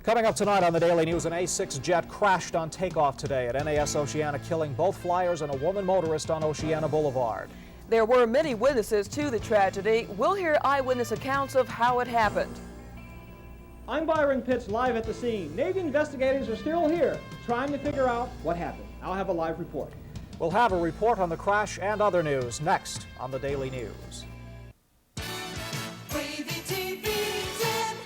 Coming up tonight on the Daily News, an A-6 jet crashed on takeoff today at NAS Oceana, killing both flyers and a woman motorist on Oceana Boulevard. There were many witnesses to the tragedy. We'll hear eyewitness accounts of how it happened. I'm Byron Pitts, live at the scene. Navy investigators are still here trying to figure out what happened. I'll have a live report. We'll have a report on the crash and other news next on the Daily News. WAVY TV 10.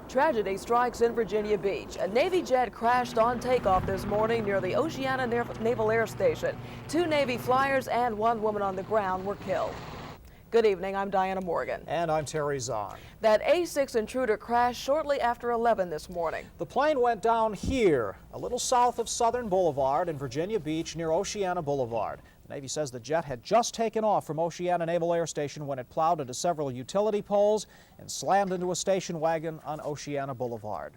Tragedy strikes in Virginia Beach. A Navy jet crashed on takeoff this morning near the Oceana Naval Air Station. 2 Navy flyers and 1 woman on the ground were killed. Good evening, I'm Diana Morgan. And I'm Terry Zahn. That A-6 intruder crashed shortly after 11 this morning. The plane went down here, a little south of Southern Boulevard in Virginia Beach near Oceana Boulevard. The Navy says the jet had just taken off from Oceana Naval Air Station when it plowed into several utility poles and slammed into a station wagon on Oceana Boulevard.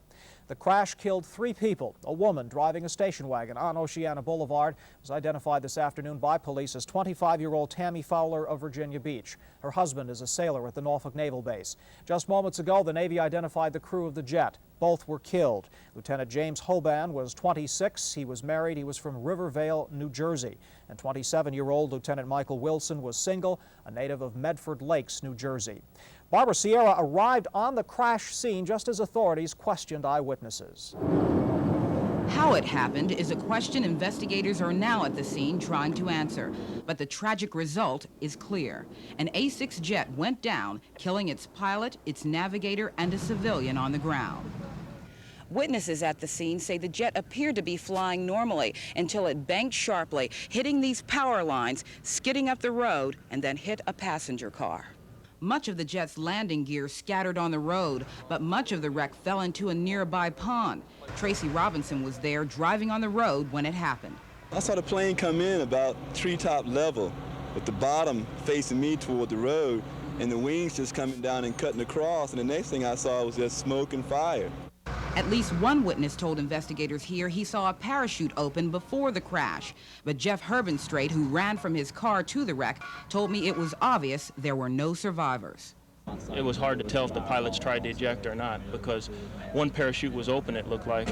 The crash killed 3 people. A woman driving a station wagon on Oceana Boulevard was identified this afternoon by police as 25-year-old Tammy Fowler of Virginia Beach. Her husband is a sailor at the Norfolk Naval Base. Just moments ago, the Navy identified the crew of the jet. Both were killed. Lieutenant James Hoban was 26. He was married. He was from Rivervale, New Jersey. And 27-year-old Lieutenant Michael Wilson was single, a native of Medford Lakes, New Jersey. Barbara Sierra arrived on the crash scene just as authorities questioned eyewitnesses. How it happened is a question investigators are now at the scene trying to answer. But the tragic result is clear. An A-6 jet went down, killing its pilot, its navigator, and a civilian on the ground. Witnesses at the scene say the jet appeared to be flying normally until it banked sharply, hitting these power lines, skidding up the road, and then hit a passenger car. Much of the jet's landing gear scattered on the road, but much of the wreck fell into a nearby pond. Tracy Robinson was there driving on the road when it happened. I saw the plane come in about treetop level, with the bottom facing me toward the road, and the wings just coming down and cutting across, and the next thing I saw was just smoke and fire. At least one witness told investigators here he saw a parachute open before the crash. But Jeff Herbenstraight, who ran from his car to the wreck, told me it was obvious there were no survivors. It was hard to tell if the pilots tried to eject or not, because one parachute was open, it looked like,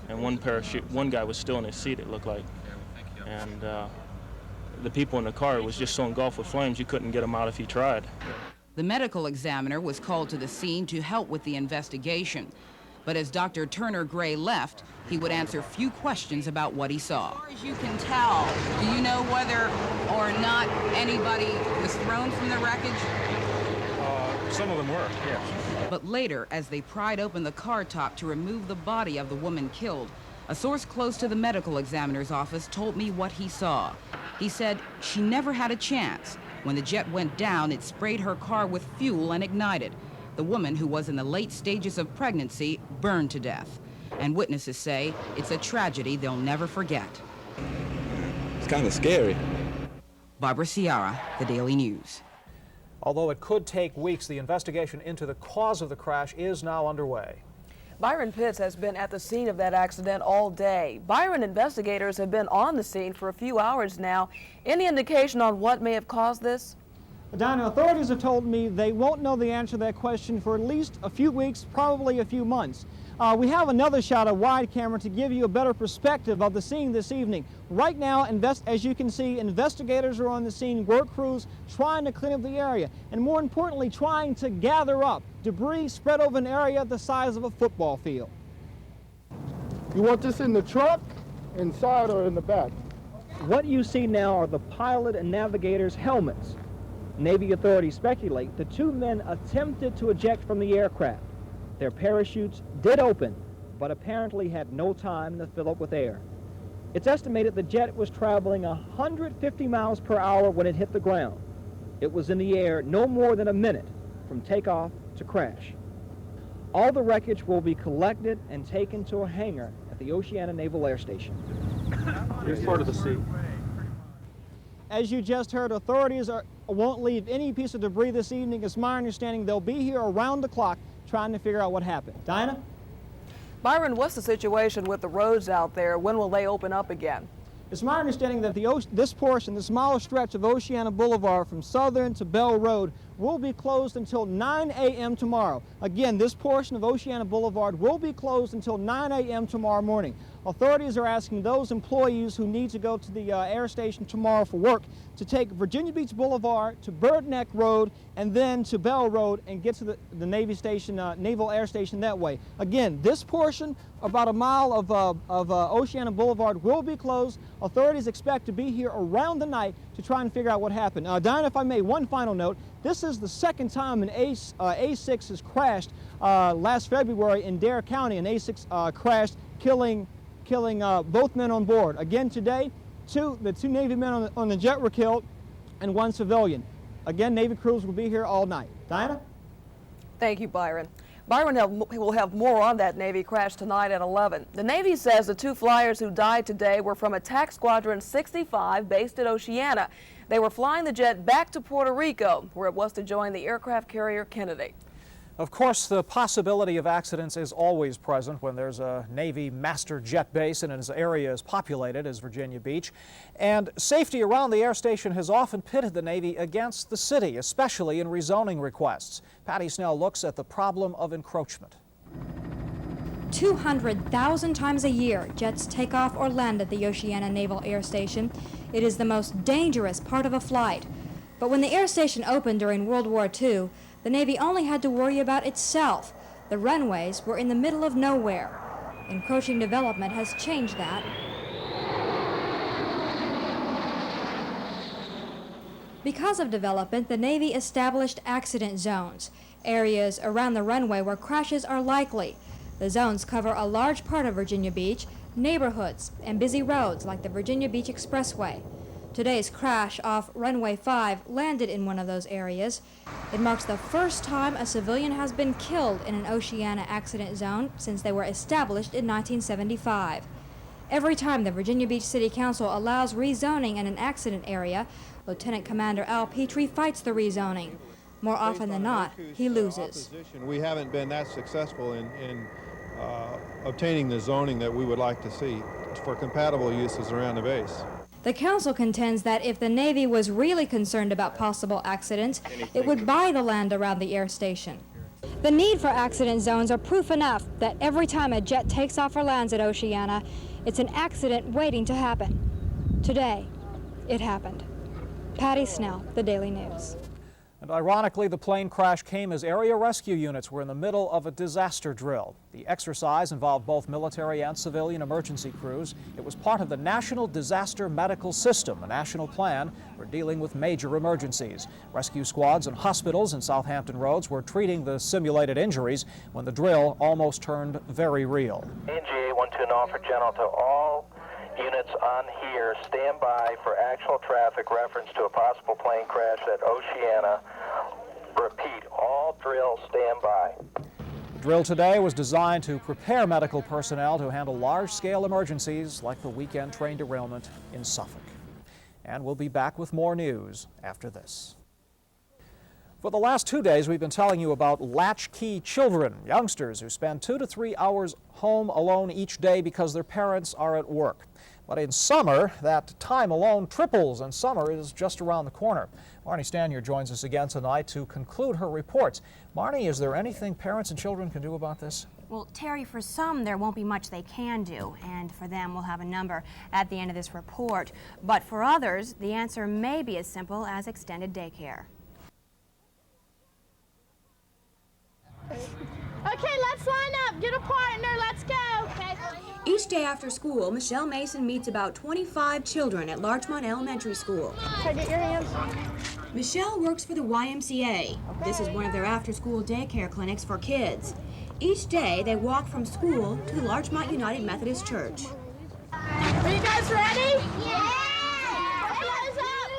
and one guy was still in his seat, it looked like. And the people in the car was just so engulfed with flames you couldn't get them out if you tried. The medical examiner was called to the scene to help with the investigation. But as Dr. Turner Gray left, he would answer few questions about what he saw. As far as you can tell, do you know whether or not anybody was thrown from the wreckage? Some of them were, yes. But later, as they pried open the car top to remove the body of the woman killed, a source close to the medical examiner's office told me what he saw. He said she never had a chance. When the jet went down, it sprayed her car with fuel and ignited. The woman, who was in the late stages of pregnancy, burned to death. And witnesses say it's a tragedy they'll never forget. It's kind of scary. Barbara Sierra, The Daily News. Although it could take weeks, the investigation into the cause of the crash is now underway. Byron Pitts has been at the scene of that accident all day. Byron, investigators have been on the scene for a few hours now. Any indication on what may have caused this? Donna, authorities have told me they won't know the answer to that question for at least a few weeks, probably a few months. We have another shot of wide camera to give you a better perspective of the scene this evening. Right now, as you can see, investigators are on the scene, work crews trying to clean up the area, and more importantly, trying to gather up debris spread over an area the size of a football field. You want this in the truck, inside, or in the back? What you see now are the pilot and navigator's helmets. Navy authorities speculate the 2 men attempted to eject from the aircraft. Their parachutes did open, but apparently had no time to fill up with air. It's estimated the jet was traveling 150 miles per hour when it hit the ground. It was in the air no more than a minute from takeoff to crash. All the wreckage will be collected and taken to a hangar at the Oceana Naval Air Station. Here's part of the seat. As you just heard, authorities won't leave any piece of debris this evening. It's my understanding they'll be here around the clock trying to figure out what happened. Dinah? Byron, what's the situation with the roads out there? When will they open up again? It's my understanding that this portion, the smaller stretch of Oceana Boulevard from Southern to Bell Road, will be closed until 9 a.m. tomorrow. Again, this portion of Oceana Boulevard will be closed until 9 a.m. tomorrow morning. Authorities are asking those employees who need to go to the air station tomorrow for work to take Virginia Beach Boulevard to Bird Neck Road and then to Bell Road and get to the Navy Station, Naval Air Station that way. Again, this portion, about a mile of Oceana Boulevard, will be closed. Authorities expect to be here around the night to try and figure out what happened. Diana, if I may, one final note. This is the second time an A-6 has crashed. Last February in Dare County, an A-6 crashed, killing both men on board. Again today, the two Navy men on the jet were killed and one civilian. Again, Navy crews will be here all night. Diana? Thank you, Byron. Byron will have more on that Navy crash tonight at 11. The Navy says the two flyers who died today were from Attack Squadron 65 based at Oceana. They were flying the jet back to Puerto Rico, where it was to join the aircraft carrier Kennedy. Of course, the possibility of accidents is always present when there's a Navy master jet base and an area as populated as Virginia Beach. And safety around the air station has often pitted the Navy against the city, especially in rezoning requests. Patty Snell looks at the problem of encroachment. 200,000 times a year, jets take off or land at the Oceana Naval Air Station. It is the most dangerous part of a flight. But when the air station opened during World War II, the Navy only had to worry about itself. The runways were in the middle of nowhere. Encroaching development has changed that. Because of development, the Navy established accident zones, areas around the runway where crashes are likely. The zones cover a large part of Virginia Beach, neighborhoods, and busy roads like the Virginia Beach Expressway. Today's crash off runway 5 landed in one of those areas. It marks the first time a civilian has been killed in an Oceana accident zone since they were established in 1975. Every time the Virginia Beach City Council allows rezoning in an accident area, Lieutenant Commander Al Petrie fights the rezoning. More often than not, he loses. We haven't been that successful in obtaining the zoning that we would like to see for compatible uses around the base. The council contends that if the Navy was really concerned about possible accidents, it would buy the land around the air station. The need for accident zones are proof enough that every time a jet takes off or lands at Oceana, it's an accident waiting to happen. Today, it happened. Patty Snell, The Daily News. And ironically, the plane crash came as area rescue units were in the middle of a disaster drill. The exercise involved both military and civilian emergency crews. It was part of the National Disaster Medical System, a national plan for dealing with major emergencies. Rescue squads and hospitals in Southampton Roads were treating the simulated injuries when the drill almost turned very real. NGA 129 offer general to all units on here, stand by for actual traffic reference to a possible plane crash at Oceana. Repeat, all drills stand by. The drill today was designed to prepare medical personnel to handle large-scale emergencies like the weekend train derailment in Suffolk. And we'll be back with more news after this. For the last 2 days, we've been telling you about latchkey children, youngsters who spend 2 to 3 hours home alone each day because their parents are at work. But in summer, that time alone triples, and summer is just around the corner. Marnie Stanier joins us again tonight to conclude her reports. Marnie, is there anything parents and children can do about this? Well, Terry, for some, there won't be much they can do, and for them, we'll have a number at the end of this report. But for others, the answer may be as simple as extended daycare. Okay, let's line up. Get a partner. Let's go. Okay. Each day after school, Michelle Mason meets about 25 children at Larchmont Elementary School. Try to get your hands. Michelle works for the YMCA. This is one of their after-school daycare clinics for kids. Each day, they walk from school to Larchmont United Methodist Church. Are you guys ready? Yeah! Buffaloes up.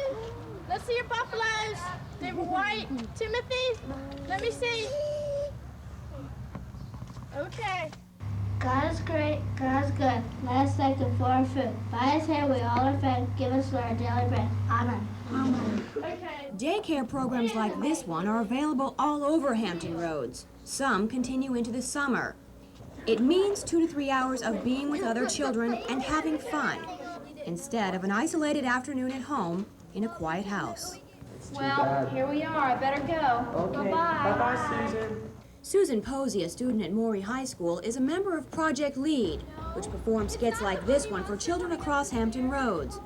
Let's see your buffaloes. They were white. Timothy, let me see. Okay. God is great, God is good. Let us thank Him for our food. By His hand we all are fed. Give us our daily bread. Amen. Amen. Okay. Daycare programs like this one are available all over Hampton Roads. Some continue into the summer. It means 2 to 3 hours of being with other children and having fun, instead of an isolated afternoon at home in a quiet house. Well, here we are. I better go. Okay. Bye-bye. Bye-bye, Susan. Susan Posey, a student at Morey High School, is a member of Project LEAD, which performs skits like this one for children across Hampton Roads.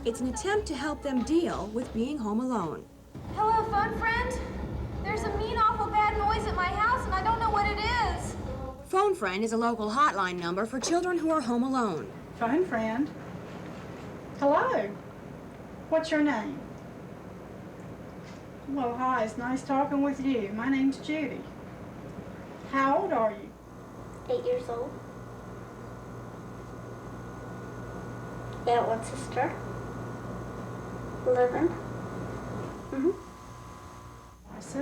It's an attempt to help them deal with being home alone. Hello, phone friend. There's a mean, awful bad noise at my house, and I don't know what it is. Phone Friend is a local hotline number for children who are home alone. Phone friend. Hello. What's your name? Well, hi, it's nice talking with you. My name's Judy. How old are you? 8 years old. Got one sister. 11. I see.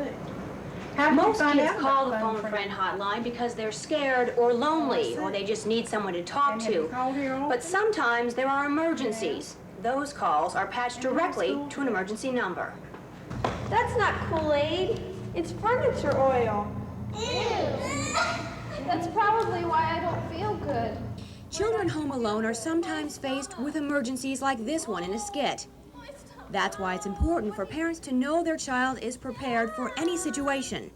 How did you Most find kids out call the about Phone Friend hotline because they're scared or lonely, or they just need someone to talk And have you to. called here often? But sometimes there are emergencies. Those calls are patched directly to an emergency number. That's not Kool-Aid. It's furniture oil. That's probably why I don't feel good. Children home alone are sometimes faced with emergencies like this one in a skit. That's why it's important for parents to know their child is prepared for any situation.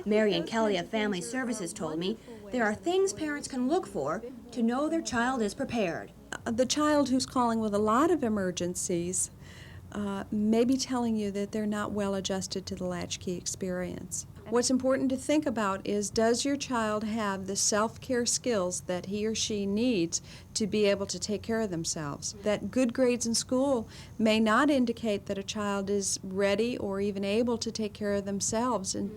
Mary and Kelly of Family Services told me there are things parents can look for to know their child is prepared. The child who's calling with a lot of emergencies may be telling you that they're not well adjusted to the latchkey experience. What's important to think about is, does your child have the self-care skills that he or she needs to be able to take care of themselves? That good grades in school may not indicate that a child is ready or even able to take care of themselves. And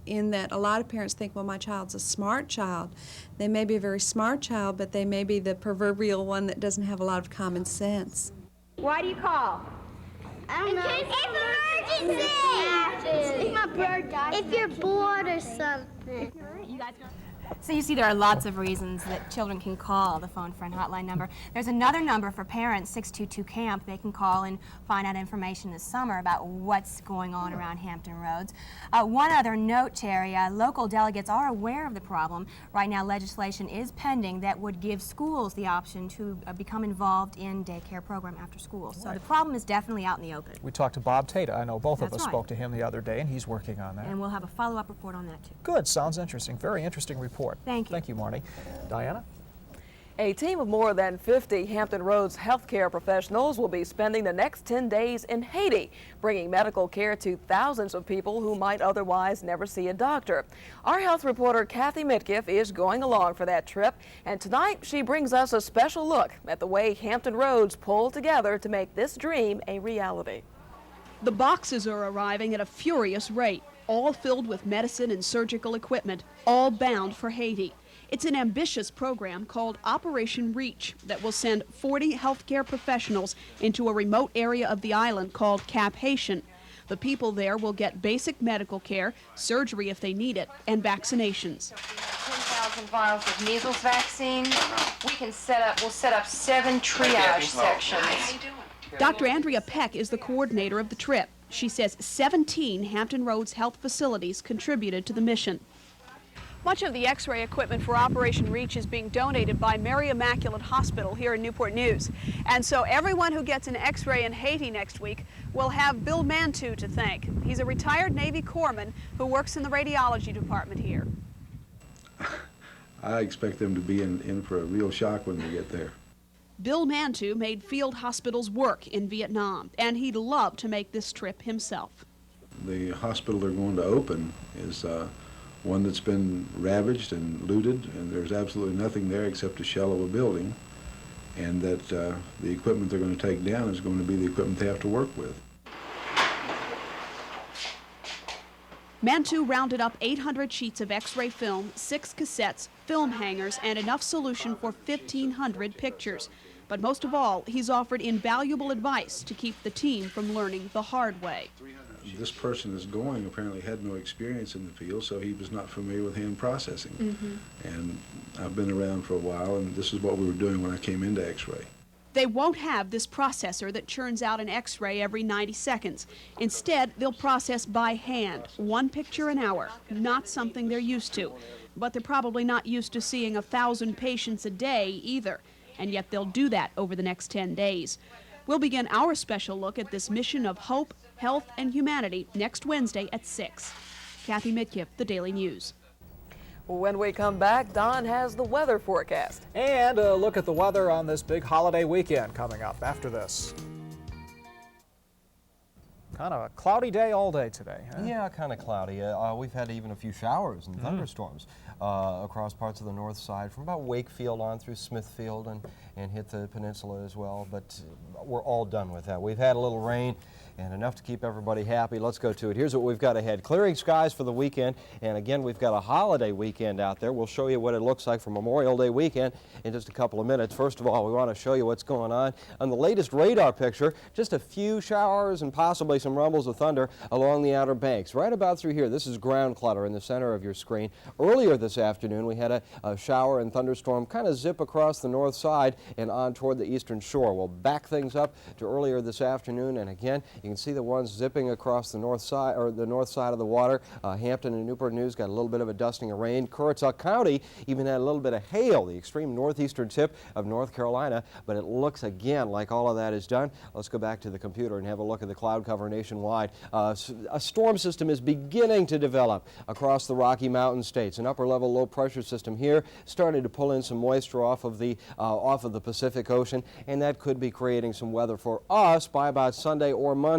in that a lot of parents think, well, my child's a smart child. They may be a very smart child, but they may be the proverbial one that doesn't have a lot of common sense. Why do you call? I don't know. It's emergency! If my bird dies. If you're bored or something. So you see, there are lots of reasons that children can call the Phone Friend hotline number. There's another number for parents, 622-CAMP. They can call and find out information this summer about what's going on around Hampton Roads. One other note, Terry, local delegates are aware of the problem. Right now, legislation is pending that would give schools the option to become involved in daycare program after school. So the problem is definitely out in the open. We talked to Bob Tata. I know both of us That's right. spoke to him the other day, and he's working on that. And we'll have a follow-up report on that, too. Good. Sounds interesting. Very interesting report. Thank you. Thank you, Marnie. Diana? A team of more than 50 Hampton Roads healthcare professionals will be spending the next 10 days in Haiti, bringing medical care to thousands of people who might otherwise never see a doctor. Our health reporter Kathy Mitkiff is going along for that trip, and tonight she brings us a special look at the way Hampton Roads pulled together to make this dream a reality. The boxes are arriving at a furious rate, all filled with medicine and surgical equipment, all bound for Haiti. It's an ambitious program called Operation Reach that will send 40 healthcare professionals into a remote area of the island called Cap Haitian. The people there will get basic medical care, surgery if they need it, and vaccinations. 10,000 vials of measles vaccine. We'll set up 7 triage sections. Dr. Andrea Peck is the coordinator of the trip. She says 17 Hampton Roads health facilities contributed to the mission. Much of the x-ray equipment for Operation Reach is being donated by Mary Immaculate Hospital here in Newport News. And so everyone who gets an x-ray in Haiti next week will have Bill Mantu to thank. He's a retired Navy corpsman who works in the radiology department here. I expect them to be in for a real shock when they get there. Bill Mantu made field hospitals work in Vietnam, and he'd love to make this trip himself. The hospital they're going to open is one that's been ravaged and looted, and there's absolutely nothing there except a shell of a building, and that the equipment they're going to take down is going to be the equipment they have to work with. Mantu rounded up 800 sheets of x-ray film, 6 cassettes, film hangers, and enough solution for 1,500 pictures. But most of all, he's offered invaluable advice to keep the team from learning the hard way. This person is going apparently had no experience in the field, so he was not familiar with hand processing. And I've been around for a while, and this is what we were doing when I came into x-ray. They won't have this processor that churns out an X-ray every 90 seconds. Instead, they'll process by hand, 1 picture an hour, not something they're used to. But they're probably not used to seeing 1,000 patients a day either, and yet they'll do that over the next 10 days. We'll begin our special look at this mission of hope, health, and humanity next Wednesday at 6. Kathy Mitkiff, The Daily News. When we come back, Don has the weather forecast. And a look at the weather on this big holiday weekend coming up after this. Kind of a cloudy day all day today, huh? Yeah, kind of cloudy. We've had even a few showers and thunderstorms across parts of the north side from about Wakefield on through Smithfield and hit the peninsula as well, but we're all done with that. We've had a little rain and enough to keep everybody happy. Let's go to it. Here's what we've got ahead. Clearing skies for the weekend, and again, we've got a holiday weekend out there. We'll show you what it looks like for Memorial Day weekend in just a couple of minutes. First of all, we want to show you what's going on the latest radar picture. Just a few showers and possibly some rumbles of thunder along the Outer Banks. Right about through here, this is ground clutter in the center of your screen. Earlier this afternoon, we had a shower and thunderstorm kind of zip across the north side and on toward the eastern shore. We'll back things up to earlier this afternoon, and again, you can see the ones zipping across the north side of the water. Hampton and Newport News got a little bit of a dusting of rain. Currituck County even had a little bit of hail, the extreme northeastern tip of North Carolina, but it looks again like all of that is done. Let's go back to the computer and have a look at the cloud cover nationwide. A storm system is beginning to develop across the Rocky Mountain states. An upper level low pressure system here starting to pull in some moisture off of the Pacific Ocean, and that could be creating some weather for us by about Sunday or Monday.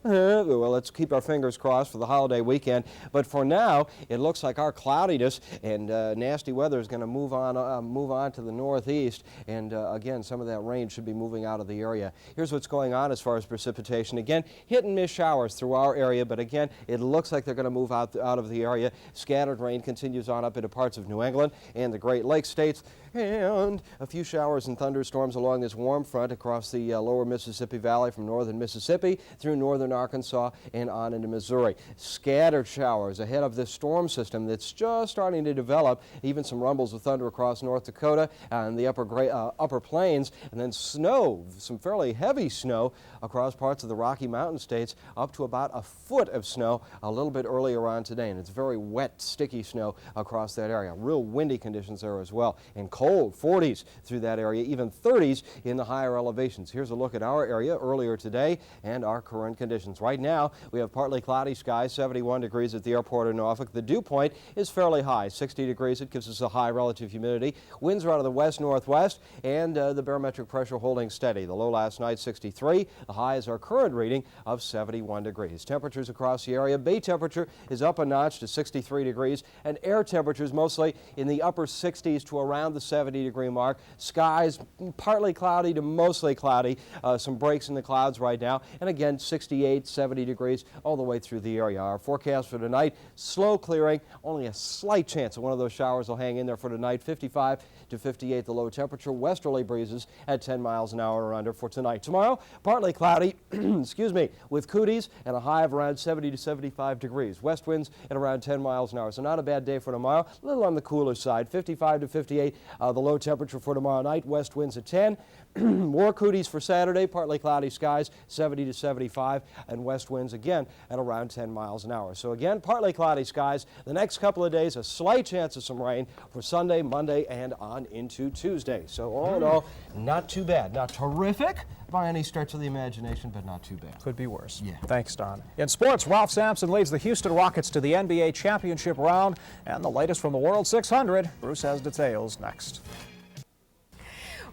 Well, let's keep our fingers crossed for the holiday weekend. But for now, it looks like our cloudiness and nasty weather is going to move on to the northeast. And again, some of that rain should be moving out of the area. Here's what's going on as far as precipitation. Again, hit and miss showers through our area, but again, it looks like they're going to move out of the area. Scattered rain continues on up into parts of New England and the Great Lakes states, and a few showers and thunderstorms along this warm front across the lower Mississippi Valley from northern Mississippi through northern Arkansas and on into Missouri. Scattered showers ahead of this storm system that's just starting to develop. Even some rumbles of thunder across North Dakota and the upper plains, and then snow, some fairly heavy snow across parts of the Rocky Mountain states, up to about a foot of snow a little bit earlier on today, and it's very wet, sticky snow across that area. Real windy conditions there as well, and cold, 40s through that area, even 30s in the higher elevations. Here's a look at our area earlier today and our current conditions. Right now, we have partly cloudy skies, 71 degrees at the airport in Norfolk. The dew point is fairly high, 60 degrees. It gives us a high relative humidity. Winds are out of the west-northwest, and the barometric pressure holding steady. The low last night, 63. The high is our current reading of 71 degrees. Temperatures across the area. Bay temperature is up a notch to 63 degrees, and air temperatures mostly in the upper 60s to around the 70-degree mark. Skies partly cloudy to mostly cloudy. Some breaks in the clouds right now, and again, 68, 70 degrees all the way through the area. Our forecast for tonight, slow clearing, only a slight chance that one of those showers will hang in there for tonight. 55 to 58 the low temperature, westerly breezes at 10 miles an hour or under for tonight. Tomorrow, partly cloudy, excuse me, with cooties and a high of around 70 to 75 degrees. West winds at around 10 miles an hour, so not a bad day for tomorrow. A little on the cooler side, 55 to 58 the low temperature for tomorrow night. West winds at 10. More cooties for Saturday, partly cloudy skies, 70 to 75, and west winds again at around 10 miles an hour. So again, partly cloudy skies. The next couple of days, a slight chance of some rain for Sunday, Monday, and on into Tuesday. So all in all, not too bad. Not terrific by any stretch of the imagination, but not too bad. Could be worse. Yeah. Thanks, Don. In sports, Ralph Sampson leads the Houston Rockets to the NBA championship round, and the latest from the World 600. Bruce has details next.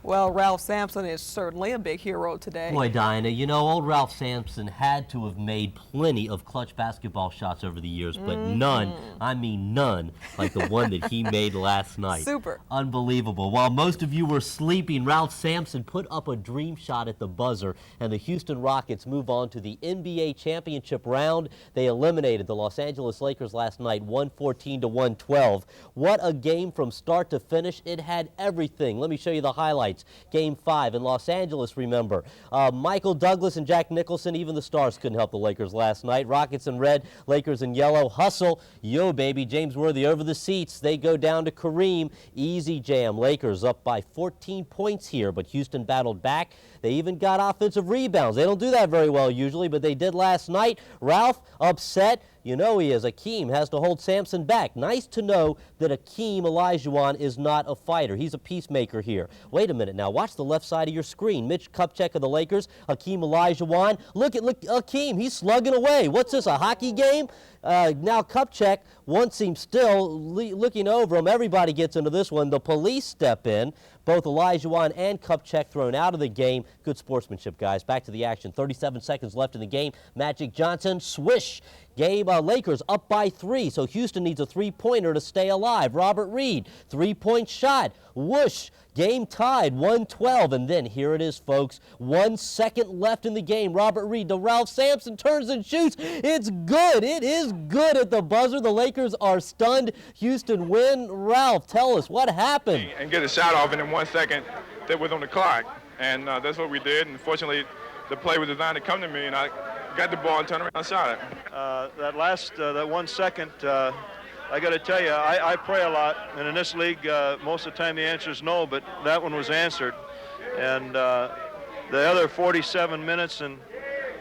Well, Ralph Sampson is certainly a big hero today. Boy, Dinah, you know, old Ralph Sampson had to have made plenty of clutch basketball shots over the years, but none, I mean none, like the one that he made last night. Super. Unbelievable. While most of you were sleeping, Ralph Sampson put up a dream shot at the buzzer, and the Houston Rockets move on to the NBA championship round. They eliminated the Los Angeles Lakers last night, 114 to 112. What a game from start to finish. It had everything. Let me show you the highlights. highlights. Game 5 in Los Angeles, remember. Michael Douglas and Jack Nicholson, even the stars couldn't help the Lakers last night. Rockets in red, Lakers in yellow. Hustle, yo baby, James Worthy over the seats. They go down to Kareem. Easy jam. Lakers up by 14 points here, but Houston battled back. They even got offensive rebounds. They don't do that very well usually, but they did last night. Ralph upset. You know he is. Akeem has to hold Sampson back. Nice to know that Akeem Olajuwon is not a fighter. He's a peacemaker here. Wait a minute now. Watch the left side of your screen. Mitch Kupchak of the Lakers, Akeem Olajuwon. Look at Akeem. He's slugging away. What's this, a hockey game? Now Kupchak, one seems still looking over him. Everybody gets into this one. The police step in. Both Olajuwon and Kupchak thrown out of the game. Good sportsmanship, guys. Back to the action. 37 seconds left in the game. Magic Johnson, swish. Game Lakers up by 3, so Houston needs a three-pointer to stay alive. Robert Reed, three-point shot. Whoosh. Game tied, 1-12, and then here it is, folks. 1 second left in the game. Robert Reed to Ralph Sampson, turns and shoots. It's good. It is good at the buzzer. The Lakers are stunned. Houston win. Ralph, tell us what happened. And get a shot off, and in 1 second, that was on the clock, and that's what we did. And fortunately, the play was designed to come to me, and I got the ball and turned around and shot it. That 1 second, I got to tell you, I pray a lot, and in this league, most of the time the answer is no, but that one was answered. And the other 47 minutes and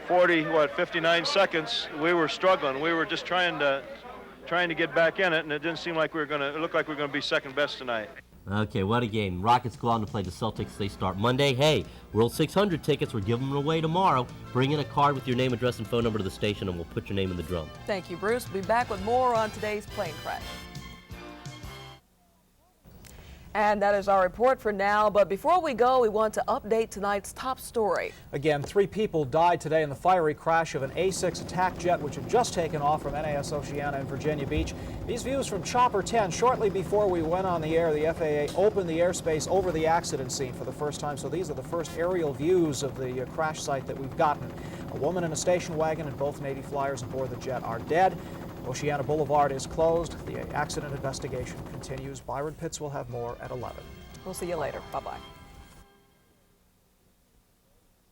59 seconds, we were struggling. We were just trying to get back in it, and it didn't seem like it looked like we were going to be second best tonight. Okay, what a game. Rockets go on to play the Celtics. They start Monday. Hey, World 600 tickets, we're giving them away tomorrow. Bring in a card with your name, address, and phone number to the station, and we'll put your name in the drum. Thank you, Bruce. We'll be back with more on today's plane crash. And that is our report for now, but before we go, we want to update tonight's top story. Again, 3 people died today in the fiery crash of an A-6 attack jet which had just taken off from NAS Oceana in Virginia Beach. These views from Chopper 10. Shortly before we went on the air, the FAA opened the airspace over the accident scene for the first time, so these are the first aerial views of the crash site that we've gotten. A woman in a station wagon and both Navy flyers aboard the jet are dead. Oceana Boulevard is closed. The accident investigation continues. Byron Pitts will have more at 11. We'll see you later. Bye-bye.